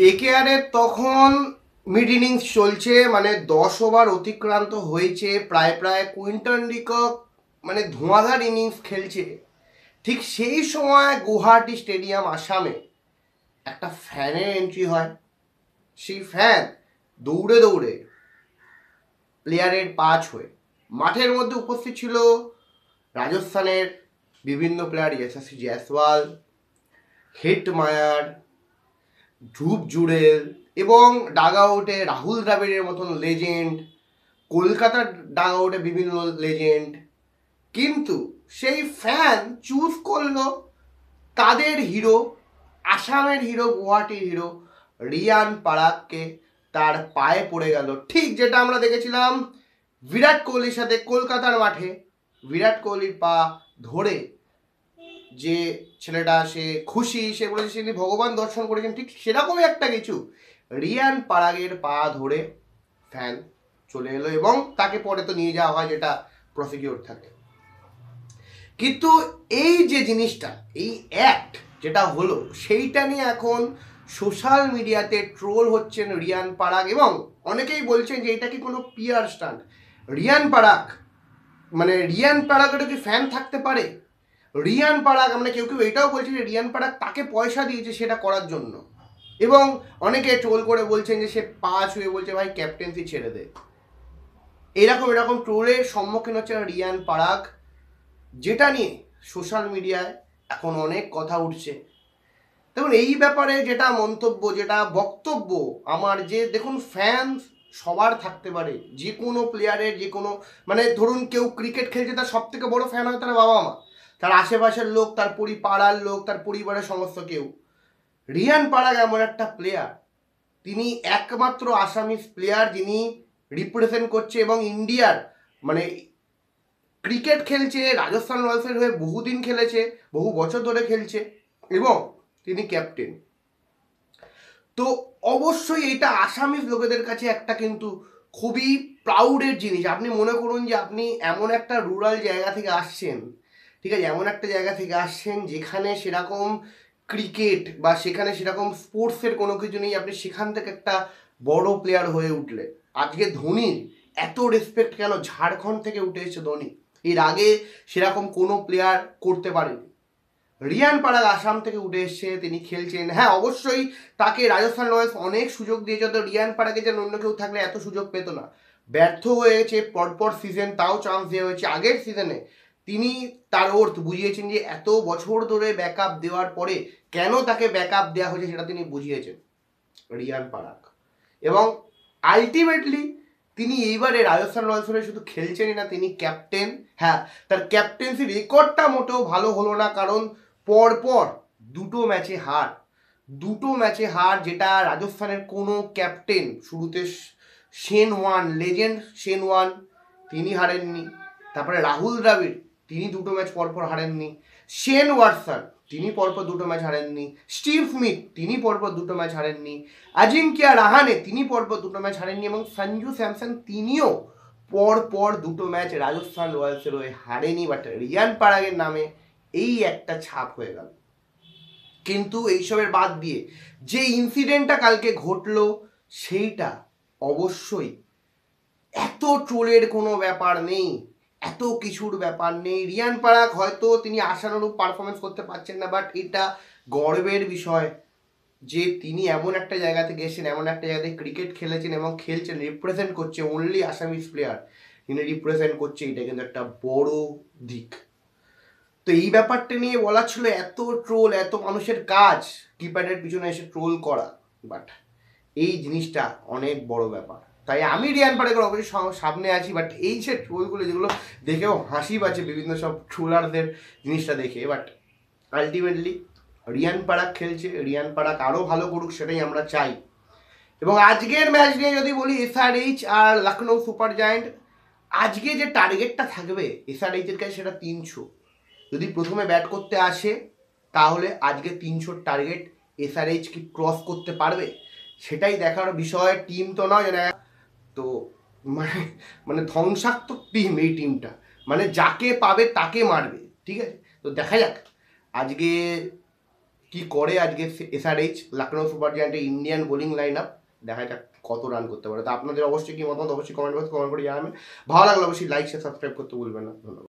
কেকেআরের তখন mid innings চলছে, মানে 10 ওভার অতিক্রান্ত হয়েছে, প্রায় প্রায় কুইন্টন ডিকক মানে ধোঁয়াধার ইনিংস খেলছে। ঠিক সেই সময় গুয়াহাটি স্টেডিয়াম আসামে একটা ফ্যানের এন্ট্রি হয়। সেই ফ্যান দৌড়ে দৌড়ে প্লেয়ারের পা ছুঁয়ে মাঠের মধ্যে উপস্থিত ছিল রাজস্থানের বিভিন্ন প্লেয়ার, যশস্বী জয়সওয়াল, হেটমায়ার, ধ্রুব জুড়েল এবং ডাগ আউটে রাহুল দ্রাবিড়ের মতন লেজেন্ড, কলকাতার ডাগ আউটে বিভিন্ন লেজেন্ড। কিন্তু সেই ফ্যান চুজ করলো তাদের হিরো, আসামের হিরো, গুয়াহাটির হিরো রিয়ান পারাগকে। তার পায়ে পড়ে গেল, ঠিক যেটা আমরা দেখেছিলাম বিরাট কোহলির সাথে কলকাতার মাঠে। বিরাট কোহলির পা ধরে যে ছেলেটা সে খুশি, সে বলেছে তিনি ভগবান দর্শন করেছেন, ঠিক সেরকমই একটা কিছু রিয়ান পারাগের পা ধরে ফ্যান চলে এলো এবং তাকে পরে তো নিয়ে যাওয়া হয়, যেটা প্রসিকিউর থাকে। কিন্তু এই যে জিনিসটা, এই অ্যাক্ট যেটা হলো, সেইটা নিয়ে এখন সোশ্যাল মিডিয়াতে ট্রোল হচ্ছেন রিয়ান পারাগ এবং অনেকেই বলছেন যে এটা কি কোনো পিআর স্টান্ট। রিয়ান পারাগ মানে রিয়ান পারাগেরও কি ফ্যান থাকতে পারে? রিয়ান পারাগ, আমরা কেউ কেউ এটাও বলছে যে রিয়ান পারাগ তাকে পয়সা দিয়েছে সেটা করার জন্য, এবং অনেকে ট্রোল করে বলছেন যে সে পা ছুঁয়ে বলছে ভাই ক্যাপ্টেন্সি ছেড়ে দে। এরকম ট্রোলের সম্মুখীন হচ্ছে রিয়ান পারাগ, যেটা নিয়ে সোশ্যাল মিডিয়ায় এখন অনেক কথা উঠছে। দেখুন, এই ব্যাপারে যেটা মন্তব্য, যেটা বক্তব্য আমার, যে দেখুন ফ্যান্স সবার থাকতে পারে, যে কোনো প্লেয়ারের, যে কোনো, মানে ধরুন কেউ ক্রিকেট খেলছে, তার সব থেকে বড় ফ্যান হয় তার বাবা মা, তার আশেপাশের লোক, তার পাড়ার লোক, তার পরিবারের সমস্ত কেউ। রিয়ান পারাগ এমন একটা প্লেয়ার, তিনি একমাত্র আসামিস প্লেয়ার যিনি রিপ্রেজেন্ট করছে এবং ইন্ডিয়ার মানে ক্রিকেট খেলছে, রাজস্থান রয়্যালসের হয়ে বহুদিন খেলেছে, বহু বছর ধরে খেলছে এবং তিনি ক্যাপ্টেন। তো অবশ্যই এটা আসামিস লোকেদের কাছে একটা কিন্তু খুবই প্রাউডের জিনিস। আপনি মনে করুন যে আপনি এমন একটা রুরাল জায়গা থেকে আসছেন, ঠিক আছে, এমন একটা জায়গা থেকে আসছেন যেখানে সেরকম ক্রিকেট বা সেখানে সেরকম স্পোর্টসের কোনো কিছু নেই, আপনি সেখান থেকে একটা বড় প্লেয়ার হয়ে উঠলে। আজকে ধোনির এত রেসপেক্ট কেন? ঝাড়খণ্ড থেকে উঠে এসেছে ধোনি, এর আগে সেরকম কোনো প্লেয়ার করতে পারেনি। রিয়ান পারাগ আসাম থেকে উঠে এসছে, তিনি খেলছেন। হ্যাঁ, অবশ্যই তাকে রাজস্থান রয়্যালস অনেক সুযোগ দিয়েছে, তো রিয়ান পারাগে যেন অন্য কেউ থাকলে এত সুযোগ পেত না। ব্যর্থ হয়েছে পরপর সিজন, তাও চান্স দেওয়া হয়েছে। আগের সিজনে তিনি তার অর্থ বুঝিয়েছেন যে এত বছর ধরে ব্যাকআপ দেওয়ার পরে কেন তাকে ব্যাকআপ দেওয়া হয়েছে, সেটা তিনি বুঝিয়েছেন রিয়ান পারাগ। এবং আলটিমেটলি তিনি এইবারে রাজস্থান রয়্যালসে শুধু খেলছেনই না, তিনি ক্যাপ্টেন। হ্যাঁ, তার ক্যাপ্টেন্সি রেকর্ডটা মোটেও ভালো হলো না, কারণ পরপর দুটো ম্যাচে হার, যেটা রাজস্থানের কোনো ক্যাপ্টেন, শুরুতে Shane one, legend Shane one, তিনি হারেননি। তারপরে রাহুল দ্রাবিড়, তিনি দুটো ম্যাচ পরপর হারেননি। শেন ওয়াটসন, তিনি পরপর দুটো ম্যাচ হারেননি। স্টিভ স্মিথ, তিনি পরপর দুটো ম্যাচ হারেননি। আজিঙ্কিয়া রাহানে, তিনি পরপর দুটো ম্যাচ হারেননি। এবং সঞ্জু স্যামসন, তিনিও পরপর দুটো ম্যাচ রাজস্থান রয়্যালসের হয়ে হারেনি। বাট রিয়ান পারাগের নামে এই একটা ছাপ হয়ে গেল। কিন্তু এইসবের বাদ দিয়ে যে ইনসিডেন্টটা কালকে ঘটলো, সেইটা অবশ্যই এত ট্রোলের কোনো ব্যাপার নেই, এত কিছুর ব্যাপার নেই। রিয়ান পারাগ হয়তো তিনি আশানুরূপ পারফরমেন্স করতে পারছেন না, বাট এটা গর্বের বিষয় যে তিনি এমন একটা জায়গা থেকে এসেছেন, এমন একটা জায়গাতে ক্রিকেট খেলেছেন এবং খেলছেন, রিপ্রেজেন্ট করছে, অনলি আসামিস প্লেয়ার তিনি রিপ্রেজেন্ট করছে, এটা কিন্তু একটা বড় দিক। তো এই ব্যাপারটা নিয়ে বলা ছিল, এত ট্রোল, এত মানুষের কাজ কিপ্যাডের পিছনে এসে ট্রোল করা, বাট এই জিনিসটা অনেক বড় ব্যাপার। তাই আমি রিয়ান পারাগের অবশ্যই সামনে আছি, বাট এই যে ট্রোলগুলো, যেগুলো দেখেও হাসি পাচ্ছে বিভিন্ন সব ট্রোলারদের জিনিসটা দেখে, বাট আলটিমেটলি রিয়ান পারাগ খেলছে, রিয়ান পারাগ আরও ভালো করুক, সেটাই আমরা চাই। এবং আজকের ম্যাচ নিয়ে যদি বলি, এসআরএইচ আর লখনৌ সুপার জায়ান্ট, আজকে যে টার্গেটটা থাকবে এসআরএইচের কাছে, সেটা 300। যদি প্রথমে ব্যাট করতে আসে, তাহলে আজকে 300 টার্গেট এসআরএইচ কি ক্রস করতে পারবে, সেটাই দেখার বিষয়। টিম তো নয় না, তো মানে ধ্বংসাত্মক টিম এই টিমটা, মানে যাকে পাবে তাকে মারবে, ঠিক আছে। তো দেখা যাক আজকে কি করে আজকে SRH লখনৌ সুপার জায়ান্টের ইন্ডিয়ান বোলিং লাইন আপ, দেখা যাক কত রান করতে পারে। তো আপনাদের অবশ্যই কি মতামত অবশ্যই কমেন্ট বক্সে কমেন্ট করে জানাবেন। ভালো লাগলে অবশ্যই লাইক শেয়ার সাবস্ক্রাইব করতে ভুলবেন না। ধন্যবাদ।